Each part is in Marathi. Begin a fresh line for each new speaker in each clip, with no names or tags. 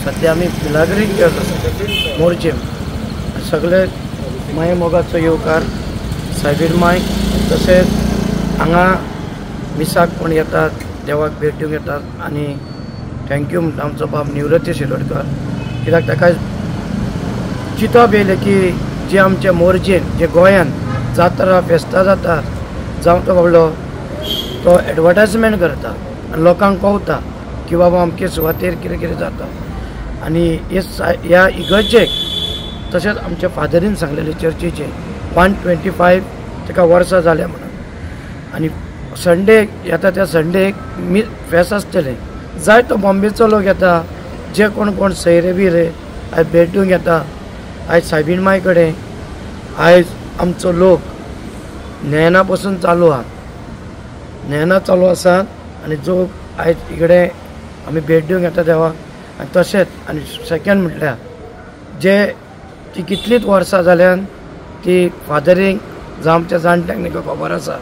सध्या आम्ही मिलाग्री चर्च आसा मोर्जेम सगळे माय मोगाचो येवकार सायबीण माय तशेंच हांगा मिसाक पण येतात देवाक भेट दिवंक येतात आनी थँक्यू म्हणटा आमचो बाब निवृत्ती शिरोडकर कित्याक ताका चिंतप येयलें की जे आमच्या मोर्जेन जे गोंयान जात्रा फेस्तां जातात जावं तो व्हडलो तो एडवर्टायजमेंट करता आनी लोकांक कळटा की बाबा अमके सुवातेर कितें कितें जाता आनी ह्या इगर्जेक तशेंच आमच्या फादरीन सांगलेले चर्चीचे 125 ताका वर्सां जाल्या म्हणून आनी संडेक येता त्या संडेक फेस्त आसतलें जाय तो बॉम्बेचो लोक येता जे कोण सैरे बिरे आयज भेट दिवंक येता आयज सायबीण माय कडेन आयज आमचो लोक नयना पासून चालू आहा नयना चालू आसा आनी जो आयज इकडे आमी भेट दिवंक येता देवाक आनी तशेंच आनी सेकंड म्हटल्यार जे ती कितलींच वर्सां जाल्यान ती फादरींक जावं आमच्या जाणट्यांक न्ही खबर आसा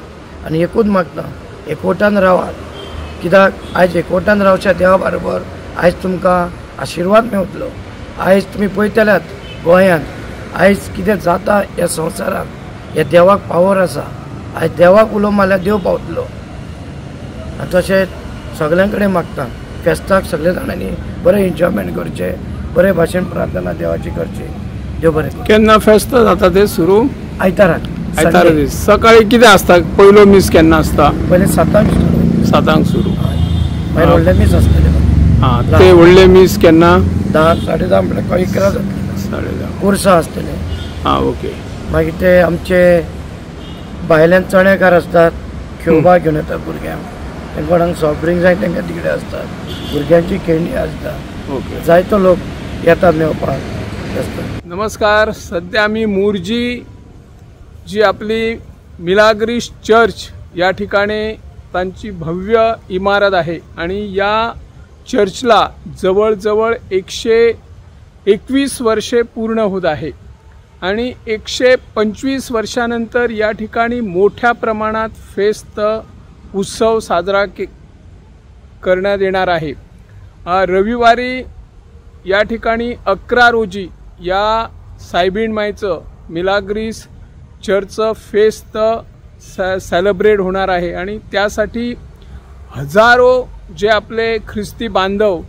आनी एकूच मागता एकवटान रावात कित्याक आयज एकवटान रावच्या देवा बरोबर आयज तुमकां आशिर्वाद मेवतलो आयज तुमी पळयतल्यात गोंयान आयज कितें जाता ह्या संवसारांत ह्या देवाक पावर आसा आयज देवाक उलो मारल्यार देव पावतलो आनी तशेंच सगळ्यां कडेन मागता फेस्ताक सगळे जाणांनी बरें एन्जॉयमेंट करचें बरे भाशेन प्रार्थना देवाची करची देव बरें करूं.
केन्ना फेस्त जाता ते सुरू
आयताराक
आयतारा दीस सकाळी कितें आसता पयलो मीस केन्ना आसता
पयलें 7
सुरू
मागीर व्हडले मीस आसतले
ते व्हडले मीस केन्ना
10 10:30 म्हटल्यार 11 जातले
10:30
कुर्सां आसतले
ओके
मागीर ते आमचे भायल्यान चणेकार आसतात खेळोवपा घेवन येतात भुरग्यांक तांकां कोणाक सॉफ्ट ड्रिंक्स जाय तांकां तिकडे आसतात भुरग्यांची खेळणी आसता
ओके
जायतो लोक येतात मेवपाक आसतात.
नमस्कार. सध्या आम्ही मोर्जी जी आपली मिलाग्रीस चर्च या ठिकाणी त्यांची भव्य इमारत आहे आणि या चर्चला जवळजवळ 121 वर्षे पूर्ण होत आहे आणि 125 वर्षानंतर या ठिकाणी मोठ्या प्रमाणात फेस्त उत्सव साजरा करण्यात येणार आहे. रविवारी या ठिकाणी 11 रोजी या सायबीण मायचं मिलाग्रीस चर्चचं फेस्त सेलिब्रेट होणार आहे आणि त्यासाठी हजारो जे आपले ख्रिस्ती बांधव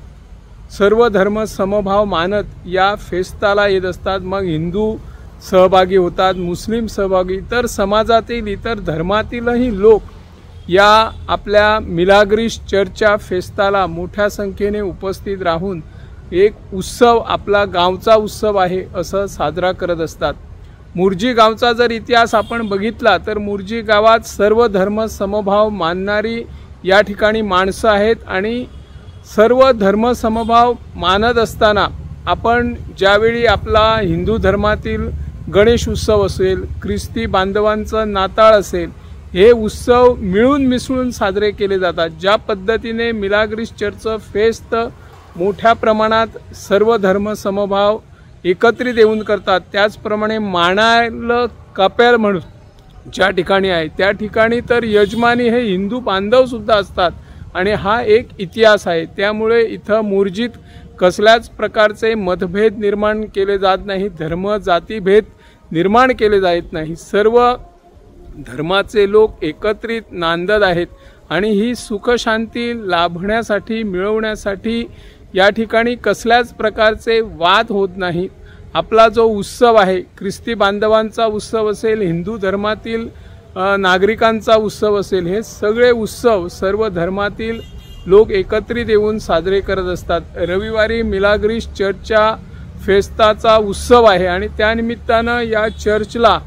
सर्व धर्म समभाव मानत या फेस्ताला येत असतात. मग हिंदू सहभागी होतात, मुस्लिम सहभागी, इतर समाजातील इतर धर्मातीलही लोक या आपल्या मिलाग्रीस चर्चच्या फेस्ताला मोठ्या संख्येने उपस्थित राहून एक उत्सव आपला गावचा उत्सव आहे असं साजरा करत असतात. मोर्जी गावचा जर इतिहास आपण बघितला तर मोर्जी गावात सर्व धर्म समभाव मानणारी या ठिकाणी माणसं आहेत आणि सर्व धर्म समभाव मानत असताना आपण ज्यावेळी आपला हिंदू धर्मातील गणेश उत्सव असेल, ख्रिस्ती बांधवांचं नाताळ असेल, हे उत्सव मिळून मिसळून साजरे केले जातात. ज्या पद्धतीने मिलाग्रीस चर्चचं फेस्त मोठ्या प्रमाणात सर्व धर्म समभाव एकत्रित येऊन करतात त्याचप्रमाणे मानायला कपेल म्हणून ज्या ठिकाणी आहे त्या ठिकाणी तर यजमानी हे हिंदू बांधव सुद्धा असतात आणि हा एक इतिहास आहे. त्यामुळे इथं मोर्जीत कसल्याच प्रकारचे मतभेद निर्माण केले जात नाही, धर्म जातीभेद निर्माण केले जात नाही. सर्व धर्माचे लोक एकत्रित नांदत आहेत आणि ही सुखशांती लाभण्यासाठी मिळवण्यासाठी या ठिकाणी कसल्याच प्रकारचे वाद होत नाहीत. आपला जो उत्सव आहे ख्रिस्ती बांधवांचा उत्सव असेल, हिंदू धर्मातील नागरिकांचा उत्सव असेल, हे सगळे उत्सव सर्व धर्मातील लोक एकत्रित येऊन साजरे करत असतात. रविवारी मिलाग्रीस चर्चच्या फेस्ताचा उत्सव आहे आणि त्यानिमित्तानं या चर्चला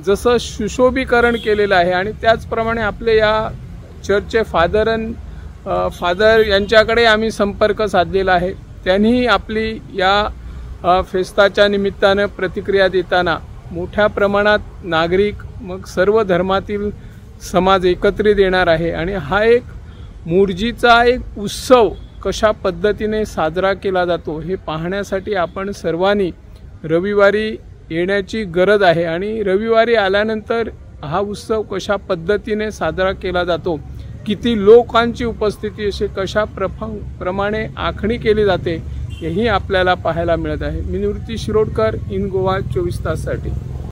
जसं सुशोभीकरण केलेलं आहे आणि त्याचप्रमाणे आपले या चर्चचे फादर यांच्याकडे आम्ही संपर्क साधलेला आहे. त्यांनी आपली या फेस्ताच्या निमित्तानं प्रतिक्रिया देताना मोठ्या प्रमाणात नागरिक मग सर्व धर्मातील समाज एकत्रित येणार आहे आणि हा एक मोर्जीचा एक उत्सव कशा पद्धतीने साजरा केला जातो हे पाहण्यासाठी आपण सर्वांनी रविवारी येण्याची गरज आहे आणि रविवारी आल्यानंतर हा उत्सव कशा पद्धतीने साजरा केला जातो, किती लोकांची उपस्थिती असे कशा प्रमाणे आखणी केली जाते हेही आपल्याला पाहायला मिळत आहे. मी निवृत्ती शिरोडकर, इन गोवा 24 ताससाठी.